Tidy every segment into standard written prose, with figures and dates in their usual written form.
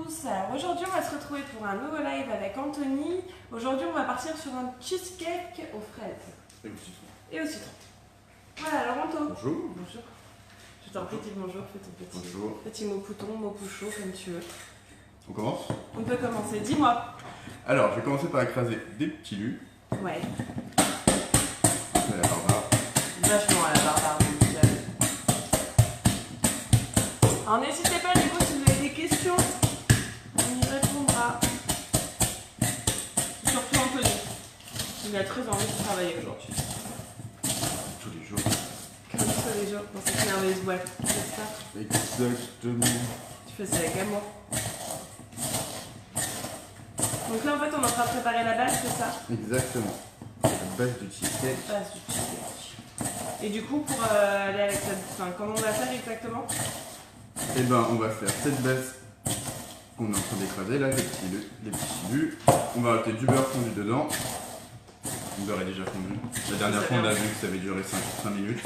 tous, alors aujourd'hui on va se retrouver pour un nouveau live avec Anthony. Aujourd'hui on va partir sur un cheesecake aux fraises. Et au citron. Voilà, alors Anto. Bonjour. Bonjour. Je t'en prie, dis bonjour, fais ton petit mot pouton, mot pouchot, comme tu veux. On commence? On peut commencer, dis-moi. Alors, je vais commencer par écraser des petits lus. Ouais. À la barbare. Vachement à la barbare, nickel. Alors n'hésitez pas, du coup, si vous avez des questions, on y répondra. Surtout Anthony. Il a très envie de travailler aujourd'hui. Tous les jours. Comme tous les jours dans cette merveilleuse boîte. Tu fais ça? Exactement. Tu fais ça avec amour. Donc là en fait on est en train de préparer la base, c'est ça? Exactement. La base du cheesecake. Base du cheesecake. Et du coup pour aller avec cette... Enfin, comment on va faire exactement? Eh ben, on va faire cette base qu'on est en train d'écraser là, les petits lus. On va rajouter du beurre fondu dedans. Le beurre est déjà fondu. La dernière fois on a vu que ça avait duré 5 minutes.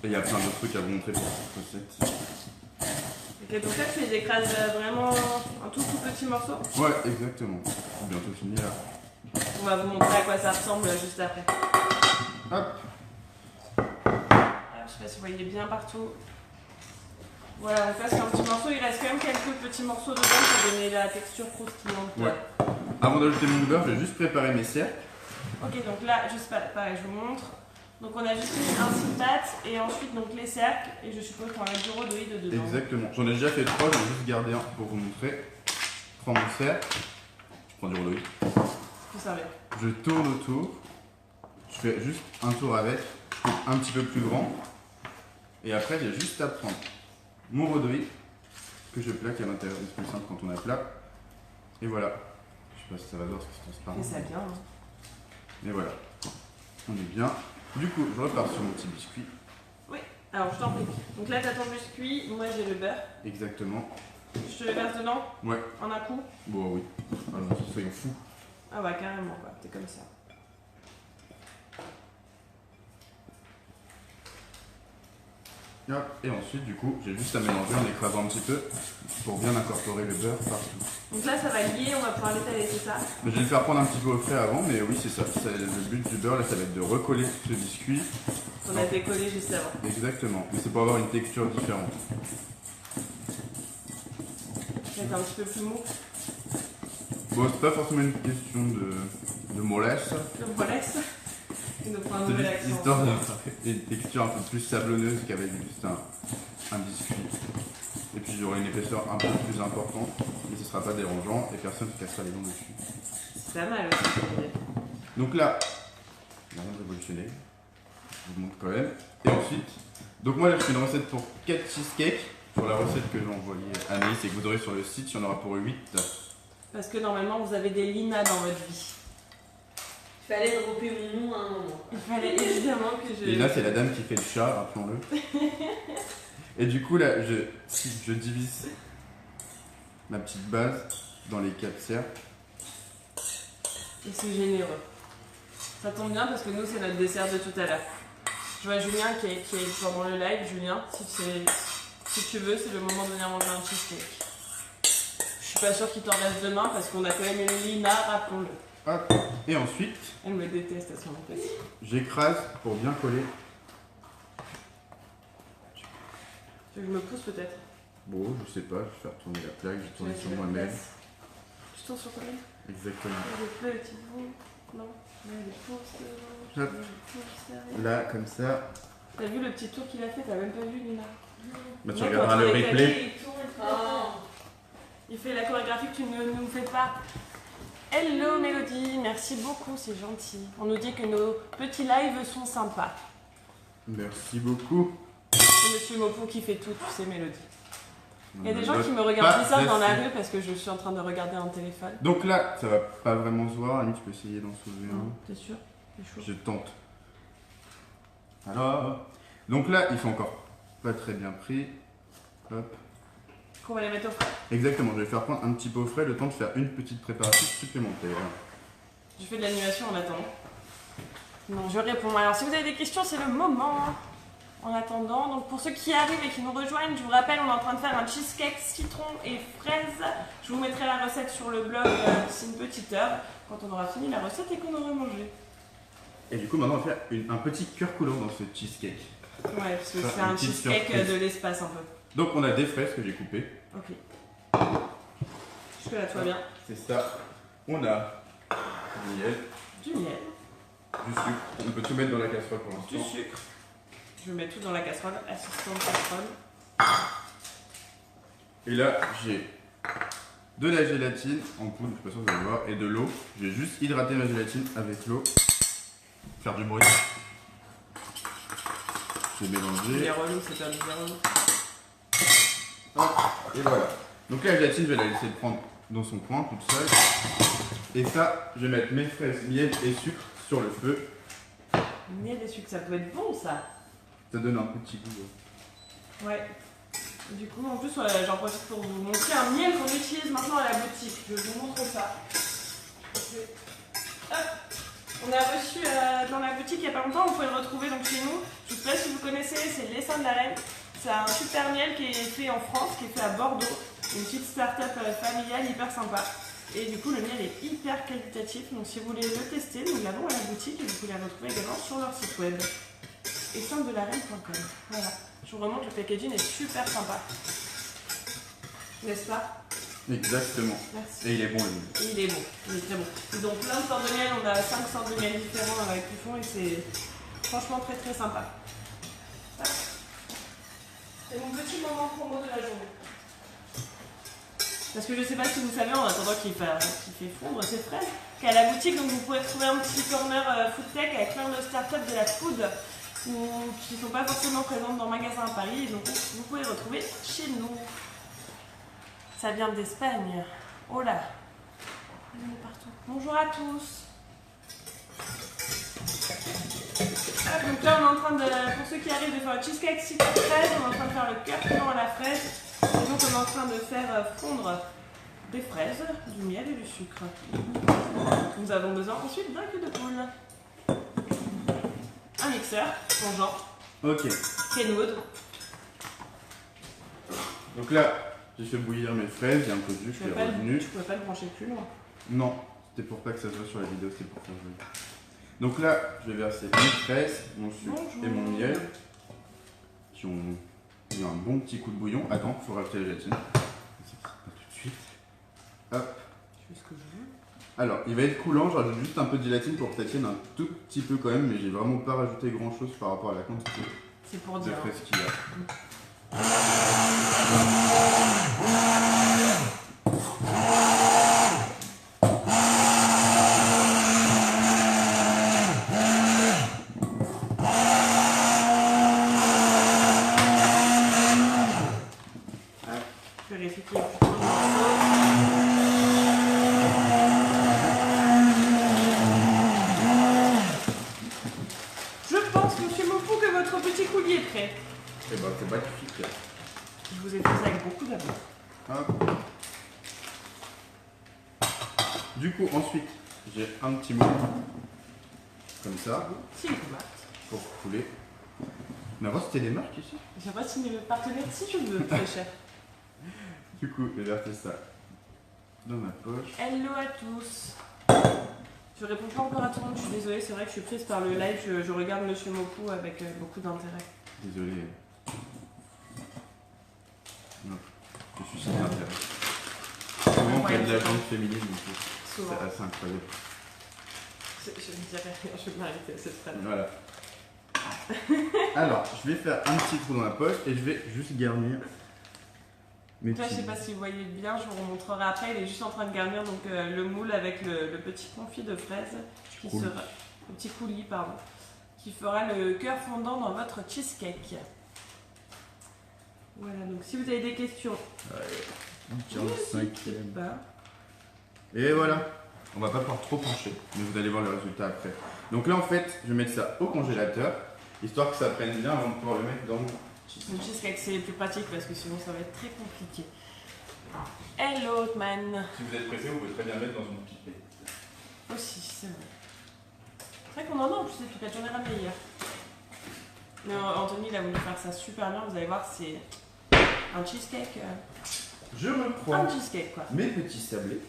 Et il y a plein d'autres trucs à vous montrer pour cette recette. Ok, donc là tu les écrases vraiment en tout petit morceau? Ouais, exactement. C'est bientôt fini là. On va vous montrer à quoi ça ressemble juste après. Hop. Je sais pas si vous voyez bien partout. Voilà, donc là c'est un petit morceau, il reste quand même quelques petits morceaux dedans pour donner la texture croustillante. Ouais. Avant d'ajouter mon beurre, je vais juste préparer mes cercles. Ok, donc là, juste pareil, je vous montre. Donc on a juste mis un six pâtes et ensuite donc les cercles et je suppose qu'on va mettre du rhodoïde dedans. Exactement. J'en ai déjà fait 3, j'en ai juste gardé un pour vous montrer. Je prends mon cercle, je prends du rhodoïde. Tout ça avec. Je tourne autour. Je fais juste un tour avec, je coupe un petit peu plus grand. Et après, j'ai juste à prendre mon rhodoïde que je plaque à l'intérieur. C'est plus simple quand on a plat. Et voilà. Je sais pas si ça va voir parce que c'est transparent. Fais ça bien. Hein. Et voilà. On est bien. Du coup, je repars sur mon petit biscuit. Oui, alors je t'en prie. Donc là, t'as ton biscuit, moi j'ai le beurre. Exactement. Je te le verse dedans? Ouais. En un coup? Bon, oui. Alors, soyons fous. Ah bah carrément, quoi. T'es comme ça. Hop. Et ensuite, du coup, j'ai juste à mélanger en écrasant un petit peu pour bien incorporer le beurre partout. Donc là, ça va lier, on va pouvoir l'étaler, c'est ça? Je vais le faire prendre un petit peu au frais avant, mais oui, c'est ça. Le but du beurre, là, ça va être de recoller ce biscuit. On a décollé juste avant. Exactement, mais c'est pour avoir une texture différente. C'est un petit peu plus mou. Bon, c'est pas forcément une question de mollesse. Le relax. Et donc un C'est nouvel juste accent. histoire d'avoir une texture un peu plus sablonneuse qu'avec juste un biscuit. Et puis j'aurai une épaisseur un peu plus importante, mais ce sera pas dérangeant et personne ne cassera les dents dessus. C'est pas mal aussi. Donc là, rien de révolutionné. Je vous montre quand même. Et ensuite, donc moi là je fais une recette pour 4 cheesecakes. Sur la recette que j'ai envoyée à Anaïs et que vous aurez sur le site, il y en aura pour 8. Parce que normalement, vous avez des linas dans votre vie. Il fallait dropper mon nom à un moment. Il fallait évidemment que je... Lina, c'est la dame qui fait le chat, rappelons-le. Et du coup, là, je divise ma petite base dans les 4 cercles. Et c'est généreux. Ça tombe bien parce que nous, c'est notre dessert de tout à l'heure. Je vois Julien qui est pendant le live. Julien, si tu veux, c'est le moment de venir manger un cheesecake. Je suis pas sûre qu'il t'en reste demain parce qu'on a quand même une Lina, rappelons-le. Hop. Et ensuite, Elle me déteste à son place. j'écrase pour bien coller. Tu veux que je me pousse peut-être? Bon, je sais pas, je vais faire tourner la plaque, je vais tourner sur Tu moi-même. Tu tournes sur toi-même? Exactement. Le petit bout. Non. Les pouces devant. Hop. Les pouces derrière. Là, comme ça. T'as vu le petit tour qu'il a fait? T'as même pas vu, Lina? Bah, tu Moi, regarderas quand le on est replay. calé, il tourne, il fait la chorégraphie que tu ne nous fais pas. Hello Mélodie, merci beaucoup, c'est gentil. On nous dit que nos petits lives sont sympas. Merci beaucoup. C'est Monsieur Mopou qui fait tout, tu sais Mélodie. Il y a des gens qui me Pas regardent bizarre dans la facile. rue parce que je suis en train de regarder un téléphone. Donc là, ça va pas vraiment se voir, tu peux essayer d'en soulever un. T'es sûr? C'est chaud. Je tente. Alors, donc là, il faut encore pas très bien pris. Hop. Qu'on va les mettre au frais. Exactement, je vais faire prendre un petit peu au frais le temps de faire une petite préparation supplémentaire. Je fais de l'animation en attendant. Non, je réponds. Alors si vous avez des questions, c'est le moment. En attendant, donc pour ceux qui arrivent et qui nous rejoignent, je vous rappelle, on est en train de faire un cheesecake citron et fraise. Je vous mettrai la recette sur le blog d'ici une petite heure, quand on aura fini la recette et qu'on aura mangé. Et du coup, maintenant, on va faire un petit cœur coulant dans ce cheesecake. Ouais, parce que Ça, c'est une un petite cheesecake surprise. de l'espace un peu. Donc, on a des fraises que j'ai coupées. Ok. Jusque là, tout va bien. C'est ça. On a du miel, Du miel, du sucre. On peut tout mettre dans la casserole pour du l'instant. sucre. Je mets tout dans la casserole, assistant de casserole. Et là, j'ai de la gélatine en poudre, je suis pas sûr que vous allez voir, et de l'eau. Je vais juste hydrater ma gélatine avec l'eau. Faire du bruit. Je vais Il est mélanger. relou, c'est un bien relou. Hop, et voilà. Donc là, la gélatine, je vais la laisser prendre dans son coin, toute seule. Et ça, je vais mettre mes fraises, miel et sucre sur le feu. Miel et sucre, ça peut être bon ça. Ça donne un petit goût. Ouais. Du coup, en plus, j'en profite pour vous montrer un miel qu'on utilise maintenant à la boutique. Je vous montre ça. Hop. On a reçu dans la boutique il n'y a pas longtemps, vous pouvez le retrouver donc chez nous. Je ne sais pas si vous connaissez, c'est l'Essaim de la Reine. C'est un super miel qui est fait en France, qui est fait à Bordeaux. Une petite start-up familiale hyper sympa. Et du coup, le miel est hyper qualitatif. Donc si vous voulez le tester, nous l'avons à la boutique et vous pouvez la retrouver également sur leur site web. Essaimdelarreine.com. Voilà. Je vous remonte, le packaging est super sympa. N'est-ce pas? Exactement. Merci. Et il est bon, le miel. Et il est bon, il est très bon. Ils ont plein de sortes de miel, on a 5 sortes de miel différents qu'ils font et c'est franchement très très sympa. Ah. C'est mon petit moment promo de la journée. Parce que je sais pas si vous savez, en attendant qu'il fait fondre ces fraises, qu'à la boutique, donc vous pouvez trouver un petit corner food tech avec plein de startups de la food qui ne sont pas forcément présentes dans le magasin à Paris, et donc vous pouvez retrouver chez nous. Ça vient d'Espagne. Oh là, il est partout. Bonjour à tous. Hop, donc là on est en train de, pour ceux qui arrivent, de faire le cheesecake citron fraise, on est en train de faire le cœur coulant à la fraise, et donc on est en train de faire fondre des fraises, du miel et du sucre. Nous avons besoin ensuite d'un queue de poule, un mixeur, changeant, Ok. Kenwood. Donc là, j'ai fait bouillir mes fraises, il y a un peu de jus, Tu je ne suis revenu. pouvais pas le brancher plus loin. Non, c'était pour pas que ça se voit sur la vidéo, c'était pour faire joli. Donc là, je vais verser mes fraises, mon sucre Bonjour. et mon miel qui ont eu un bon petit coup de bouillon. Attends, il faut rajouter la gélatine. Pas tout de suite. Hop. Je fais ce que je veux. Alors, il va être coulant, je rajoute juste un peu de gélatine pour que ça tienne un tout petit peu quand même, mais j'ai vraiment pas rajouté grand chose par rapport à la quantité C'est pour de dire. fraises qu'il y a. Je vérifie qu'il y a plus trop de morceaux. Je pense, monsieur Mopou, que votre petit coulis est prêt. Et bah, c'est magnifique. Je vous ai fait ça avec beaucoup d'amour. Hop. Du coup, ensuite, j'ai un petit moule comme ça Si, une tomate. pour couler. Mais avant, c'était des marques ici. Je sais pas si mes partenaires, si je veux, très cher. Du coup, je vais verser ça dans ma poche. Hello à tous. Je réponds pas encore à tout le monde, je suis désolée, c'est vrai que je suis prise par le live, je regarde monsieur Mopou avec beaucoup d'intérêt. Désolé. Non, je suis sans intérêt. Souvent, on fait de la viande féminine, donc Souvent. c'est assez incroyable. Je ne dirai rien, je vais m'arrêter à cette phrase. Voilà. Alors, je vais faire un petit trou dans la poche et je vais juste garnir mes Là, je petits. sais pas si vous voyez bien, je vous remontrerai après. Il est juste en train de garnir donc, le moule avec le petit confit de fraise, qui Coulis. sera, le petit coulis, pardon, qui fera le cœur fondant dans votre cheesecake. Voilà, donc si vous avez des questions, Un n'hésitez 45e. pas. Et voilà. On va pas pouvoir trop pencher, mais vous allez voir le résultat après. Donc là, en fait, je vais mettre ça au congélateur, histoire que ça prenne bien avant de pouvoir le mettre dans mon Le cheesecake, c'est plus pratique parce que sinon ça va être très compliqué. Hello, man. Si vous êtes pressé, vous pouvez très bien le mettre dans une pipette. Aussi, c'est vrai. C'est vrai qu'on en a en plus des pipettes, j'en ai ramené hier. Mais Anthony, il a voulu faire ça super bien. Vous allez voir, c'est un cheesecake. Je reprends Un cheesecake, quoi. mes petits sablés.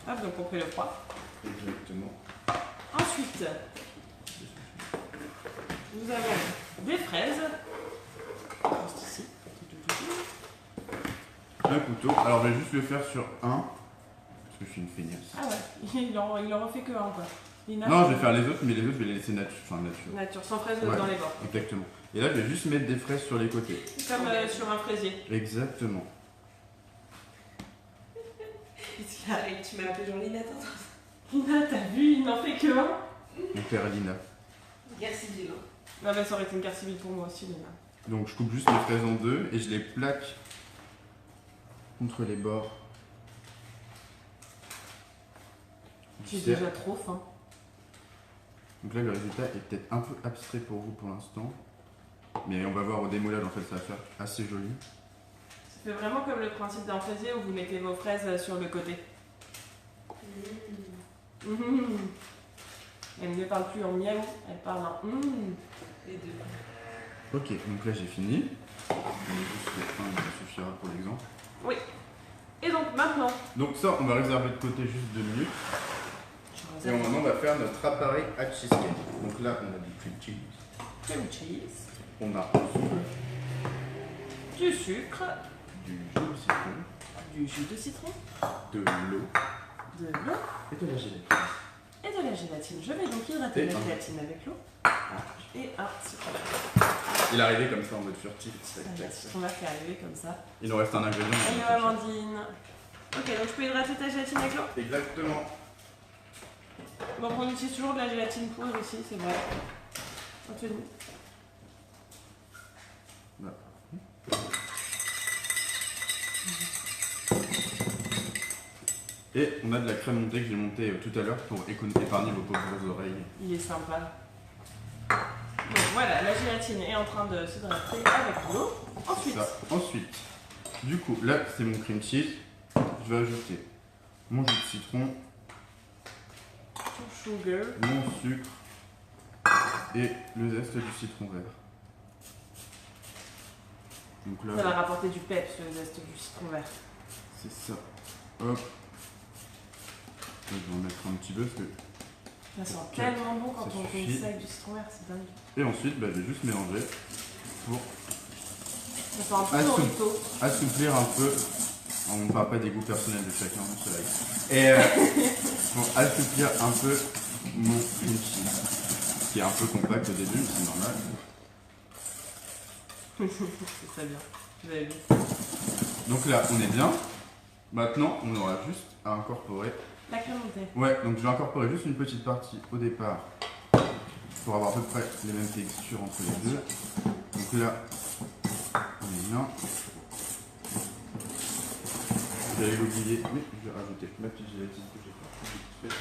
Hop, donc on fait le froid. Exactement. Ensuite, nous avons des fraises. Juste ici. Un couteau. Alors, je vais juste le faire sur un. Parce que je suis une feignasse. Ah ouais, il en refait que un, quoi. Non, je vais faire les autres, mais les autres, je vais les laisser nature. Enfin, nature. Nature, sans fraises Ouais. dans les bords. Exactement. Et là, je vais juste mettre des fraises sur les côtés. Comme sur un fraisier. Exactement. Qu'est-ce qu'il arrive? Tu m'as appelé Jean-Lina, attends. Lina, t'as vu, il n'en fait que un. Mon père Lina. Guerre civile. Hein. Non, mais ça aurait été une carte civile pour moi aussi, Lina. Donc, je coupe juste les fraises en deux et je les plaque contre les bords. J'ai Du cercle. déjà trop faim. Donc là, le résultat est peut-être un peu abstrait pour vous pour l'instant. Mais on va voir au démoulage, en fait, ça va faire assez joli. C'est vraiment comme le principe d'un fraisier où vous mettez vos fraises sur le côté. Mmh. Elle ne parle plus en miaou, elle parle en Les deux. Ok, donc là, j'ai fini. Je vais juste le un, ça suffira pour l'exemple. Oui. Et donc maintenant, Donc ça, on va réserver de côté juste 2 minutes. Et maintenant, on va faire notre appareil à cheesecake. Donc là, on a du cream cheese. cream cheese, On a du sucre, du jus de citron, du jus de citron, de l'eau de l'eau et de la gélatine. et de la gélatine. Je vais donc hydrater Et la un. gélatine avec l'eau et un citron. Il est arrivé comme ça en mode furtif. Tac, Un tac, citron vert qui est arrivé comme ça. Il nous reste un ingrédient. Hello Amandine. Ok, donc je peux hydrater ta gélatine avec l'eau. Exactement. Donc on utilise toujours de la gélatine poudre ici, c'est vrai. Anthony. Voilà. Et on a de la crème montée que j'ai montée tout à l'heure pour épargner vos pauvres oreilles. Il est sympa. Donc voilà, la gélatine est en train de s'hydrater avec l'eau. Ensuite, Ça. Ensuite, du coup, là c'est mon cream cheese. Je vais ajouter mon jus de citron, tout sugar. mon sucre et le zeste du citron vert. Donc Ça va là, rapporter du peps, le zeste du citron vert. c'est ça. Hop. Là, je vais en mettre un petit peu parce que... Ça sent Ok. tellement bon quand Ça on fait suffit. ça avec du citron vert, c'est dingue. Et ensuite, bah, je vais juste mélanger pour Ça fait un peu Ah, Dorito. assouplir un peu. On ne parle pas des goûts personnels de chacun, c'est vrai. Et pour assouplir un peu mon cream cheese, qui est un peu compact au début, c'est normal. C'est très bien. Vous avez vu. Donc là, on est bien. Maintenant, on aura juste à incorporer. La crème montée. Ouais, donc je vais incorporer juste une petite partie au départ pour avoir à peu près les mêmes textures entre les deux. Donc là, on est bien. J'allais l'oublier, mais je vais rajouter ma petite gélatine que j'ai fait.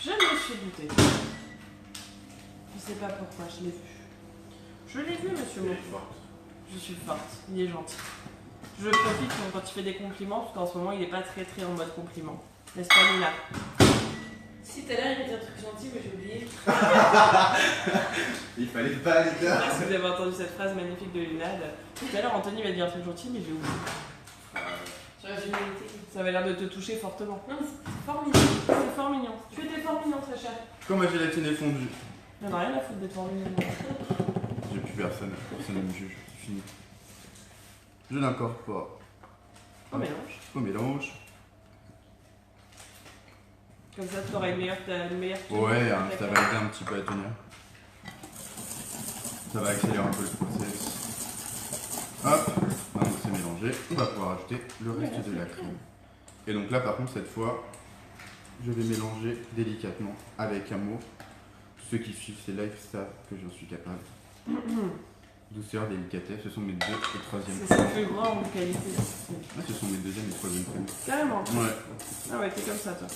Je me suis douté. Je sais pas pourquoi, je l'ai vu. Je l'ai vu, monsieur Mo. Je suis forte, il est gentil. Je profite quand il fait des compliments, parce qu'en ce moment il est pas très en mode compliment. N'est-ce pas, Lina? Si tout à l'heure il m'a dit un truc gentil, mais j'ai oublié. Il fallait pas les Je sais pas si vous avez entendu cette phrase magnifique de Lina. Tout à l'heure, Anthony m'a dit un truc gentil, mais j'ai oublié. Sur la généralité. Ça avait l'air de te toucher fortement. Non, mais c'est fort mignon. C'est fort mignon. Tu étais fort mignon, Sacha. Quand ma gélatine est fondue, Il n'y en a rien à foutre d'être fort mignon. j'ai plus personne ne me juge, c'est fini. Je l'incorpore Au mélange. au mélange. Comme ça, tu auras une meilleure tenue. Ouais, hein, ça va aider un petit peu à tenir. Ça va accélérer un peu le process. Hop, maintenant que c'est mélangé, on va pouvoir ajouter le reste de la crème. Et donc là, par contre, cette fois, je vais mélanger délicatement avec amour. Tous ceux qui suivent ces lives savent que j'en suis capable. Douceur, délicatesse, ce sont mes deux et troisième C'est sa crèmes. plus grande qualité. Ah, ce sont mes deuxième et troisième crèmes. Carrément. Ouais. Ah ouais, t'es comme ça, toi.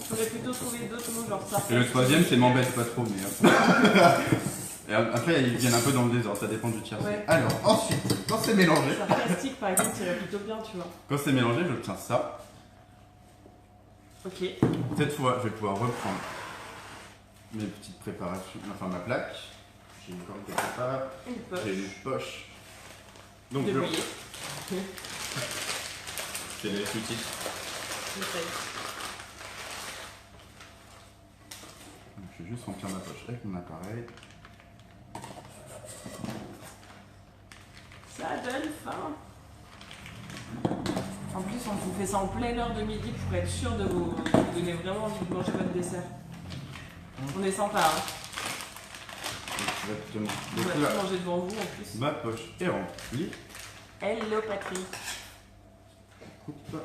J'aurais plutôt trouvé d'autres mots, genre ça. Et le troisième, c'est m'embête pas trop, mais et après, ils viennent un peu dans le désordre, ça dépend du tiercé. Ouais. Alors, ensuite, quand c'est mélangé, Sarcastique, par exemple, t'irait plutôt bien, tu vois. quand c'est mélangé, je tiens ça. Ok. Cette fois, je vais pouvoir reprendre mes petites préparations, enfin ma plaque. J'ai une corde quelque part. Une poche. J'ai une poche. Donc, De je... bouillie. C'est les sous-titres. J'essaye. Donc, je vais juste remplir ma poche avec mon appareil. Ça donne faim. En plus, on vous fait ça en pleine heure de midi pour être sûr de vous donner vraiment envie de manger votre dessert. On est sympa, hein. Exactement. On Donc va là, tout manger devant vous en plus. ma poche est remplie. Hello Patrick. Coupe.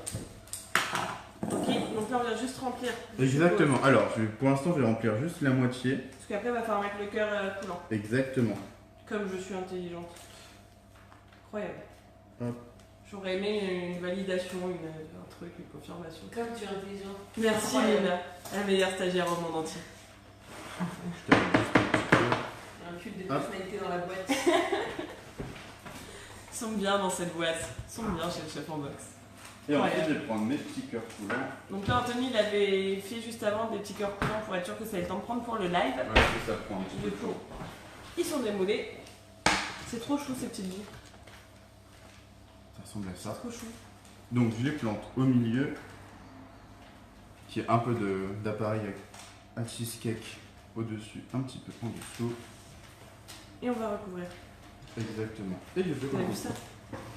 Ok, donc là on vient juste remplir. Exactement. Alors, pour l'instant, je vais remplir juste la moitié. Parce qu'après, il va falloir mettre le cœur coulant. Exactement. Comme je suis intelligente. Incroyable. Hop. J'aurais aimé une validation, un truc, une confirmation. Comme tu es intelligent. Merci Incroyable. Lina, la meilleure stagiaire au monde entier. Je te mets juste un petit peu. Un cube de personnalité dans la boîte. Ils sont bien dans cette boîte. Ils sont bien chez le chef en box. Et ensuite, je vais prendre mes petits cœurs coulants. Donc là, Anthony, il avait fait juste avant des petits cœurs coulants pour être sûr que ça ait le temps de prendre pour le live. Ouais, que ça prend un petit peu Du de coup, temps. ils sont démoulés. C'est trop chou ces petites billes. Ça ressemble à ça. C'est trop chou. Donc, je les plante au milieu. Qui est un peu d'appareil à cheesecake au-dessus, un petit peu en dessous. Et on va recouvrir. Exactement. Et je vais Vous avez vu ça?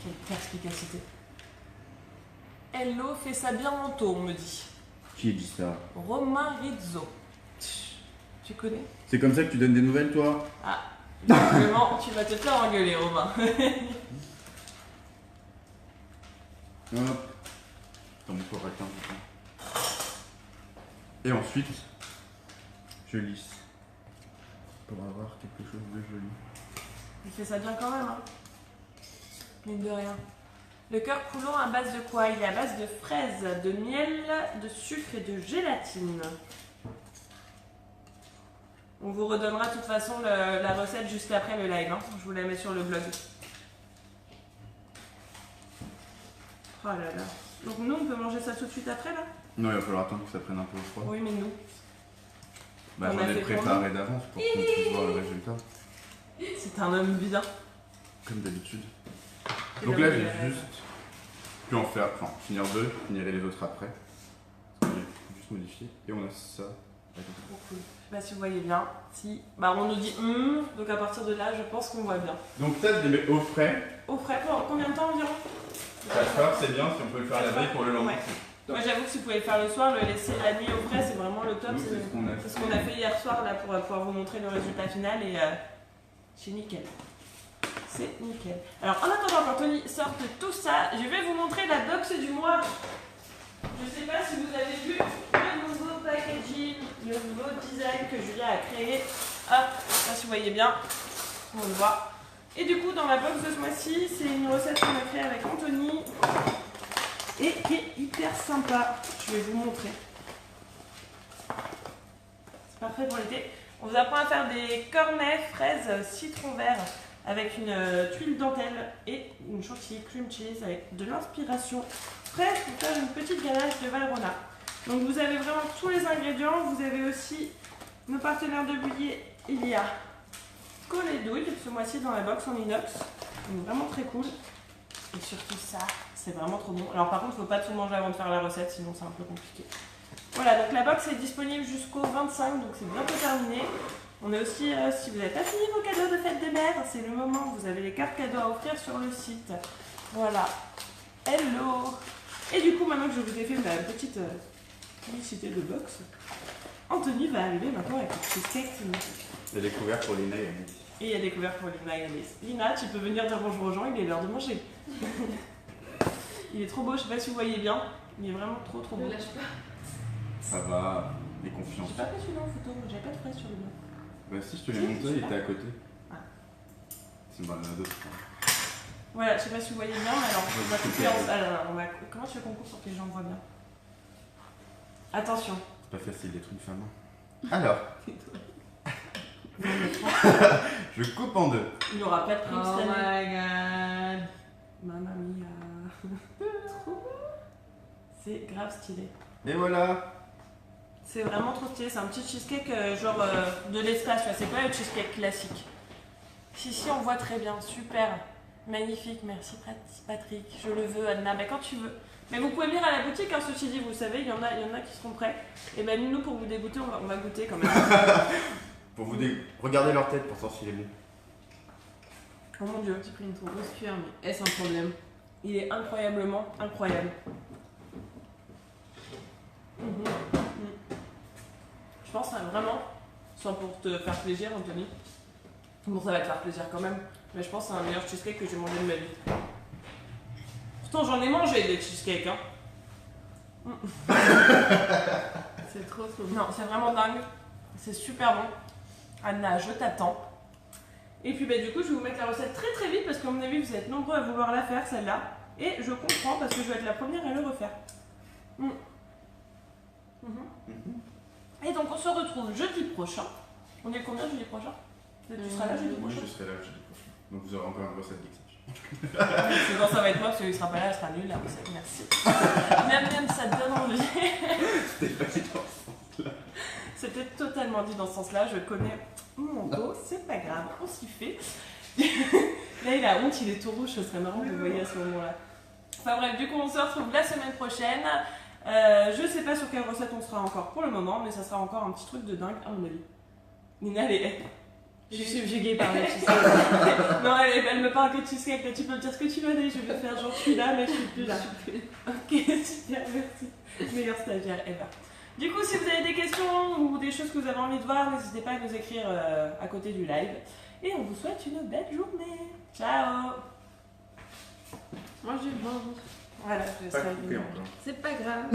Quelle perspicacité. Hello fait ça bien manteau, on me dit. Qui a dit ça? Romain Rizzo. Tu connais? C'est comme ça que tu donnes des nouvelles, toi? Ah, visiblement, tu vas te faire engueuler, Romain. Hop. Dans mon correcteur, du coup. Et ensuite, je lisse. Pour avoir quelque chose de joli. Il fait ça bien quand même, hein. Mine de rien. Le cœur coulant à base de quoi? Il est à base de fraises, de miel, de sucre et de gélatine. On vous redonnera de toute façon la recette juste après le live, hein. Je vous la mets sur le blog. Oh là là. Donc nous, on peut manger ça tout de suite après, là? Non, il va falloir attendre que ça prenne un peu au froid. Oui, mais nous. Bah, On j'en a ai fait préparé d'avance pour qu'on puisse voir le résultat. C'est un homme bien. Comme d'habitude. C'est Donc l'homme là, de j'ai la- juste pu en faire, enfin, finir deux, je finirai les autres après. Parce que j'ai juste modifié. Et on a ça. Trop cool. Je sais pas si vous voyez bien. Si. Bah, on nous dit donc à partir de là, je pense qu'on voit bien. Donc ça, je les mets au frais. Au frais, pour combien de temps environ? 4 heures, c'est bien si on peut le faire la veille pour le lendemain. Ouais. Moi, j'avoue que si vous pouvez le faire le soir, le laisser la nuit au frais, c'est vraiment le top. Nous, c'est ce qu'on a C'est ce qu'on a fait hier soir là pour pouvoir vous montrer le résultat final et c'est nickel. C'est nickel. Alors en attendant qu'Anthony sorte tout ça, je vais vous montrer la box du mois. Je sais pas si vous avez vu le nouveau packaging, le nouveau design que Julia a créé. Hop, là si vous voyez bien, on le voit. Et du coup dans la box de ce mois-ci, c'est une recette qu'on a créée avec Anthony et qui est hyper sympa. Je vais vous montrer. C'est parfait pour l'été. On vous apprend à faire des cornets fraises citron vert avec une tuile dentelle et une chantilly cream cheese avec de l'inspiration fraîche pour faire une petite ganache de Valrhona. Donc vous avez vraiment tous les ingrédients. Vous avez aussi nos partenaires de bouillie. Il y a Collet douille ce mois-ci dans la box en inox. Donc vraiment très cool. Et surtout ça, c'est vraiment trop bon. Alors par contre, il ne faut pas tout manger avant de faire la recette, sinon c'est un peu compliqué. Voilà, donc la box est disponible jusqu'au 25, donc c'est bientôt terminé. On est aussi, si vous n'avez pas fini vos cadeaux de fête des mères, c'est le moment, vous avez les cartes cadeaux à offrir sur le site. Voilà. Hello. Et du coup, maintenant que je vous ai fait ma petite publicité de box, Anthony va arriver maintenant avec le cheesecake. J'ai découvert pour Lina et Alice. Et il y a découvert pour Lina et Alice. Lina, tu peux venir dire bonjour aux gens, il est l'heure de manger. Il est trop beau, je sais pas si vous voyez bien, il est vraiment trop beau. Ne lâche pas. Ça va, les confiance. J'ai pas pris celui-là en photo, j'avais pas de fraises sur le dos. Bah si, je te l'ai montré, il était à côté. Ah. C'est bon, il y en a d'autres. Voilà, je sais pas si vous voyez bien, alors on va couper super. alors, on va... Comment tu veux qu'on coupe pour que les gens voient bien? Attention. C'est pas facile d'être une femme. Alors, je coupe en deux. Il n'y aura pas de prix Oh cette année. my god. Mamma mia. Trop. C'est grave stylé. Et voilà. C'est vraiment trop stylé, c'est un petit cheesecake genre de l'espace, tu vois, c'est pas le cheesecake classique. Si, on voit très bien. Super. Magnifique. Merci Patrick. Je le veux, Anna. Quand tu veux. Mais vous pouvez venir à la boutique, hein, ceci dit, vous savez, il y en a qui seront prêts. Et nous, pour vous dégoûter, on va goûter quand même. Pour vous regardez leur tête pour savoir s'il est bon. Oh mon dieu. J'ai pris une trop grosse cuillère, mais est-ce un problème? Il est incroyablement incroyable. Je pense vraiment, sans pour te faire plaisir, Anthony. Bon, ça va te faire plaisir quand même, mais je pense que c'est un meilleur cheesecake que j'ai mangé de ma vie. Pourtant, j'en ai mangé des cheesecakes, hein. C'est trop bon. Non, c'est vraiment dingue. C'est super bon. Anna, je t'attends. Et puis du coup, je vais vous mettre la recette très très vite parce qu'à mon avis, vous êtes nombreux à vouloir la faire celle-là. Et je comprends parce que je vais être la première à le refaire. Et donc, on se retrouve jeudi prochain. On est combien jeudi prochain? Tu seras là jeudi Oui, prochain? je serai là jeudi prochain. Donc vous aurez encore une recette d'exception. C'est quand ça va être moi, parce qu'il sera pas là, elle sera nulle la recette, merci. Même ça te donne envie. C'était pas dit dans ce sens-là. C'était totalement dit dans ce sens-là, je connais mon dos, c'est pas grave, on s'y fait. Là il a honte, il est tout rouge, ce serait marrant de le voir à ce moment-là. Enfin bref, du coup on se retrouve la semaine prochaine. Je sais pas sur quelle recette on sera encore pour le moment, mais ça sera encore un petit truc de dingue à mon avis. Nina, Je suis subjuguée par le cheesecake. Non, elle me parle que de cheesecake, là tu peux me dire ce que tu veux, je vais faire genre je suis là, mais je suis plus là. Ok, super, merci. Meilleure stagiaire ever. Du coup, si vous avez des questions ou des choses que vous avez envie de voir, n'hésitez pas à nous écrire à côté du live. Et on vous souhaite une belle journée. Ciao. Moi, je mange. Voilà, je Pas serai coupé encore. C'est pas grave.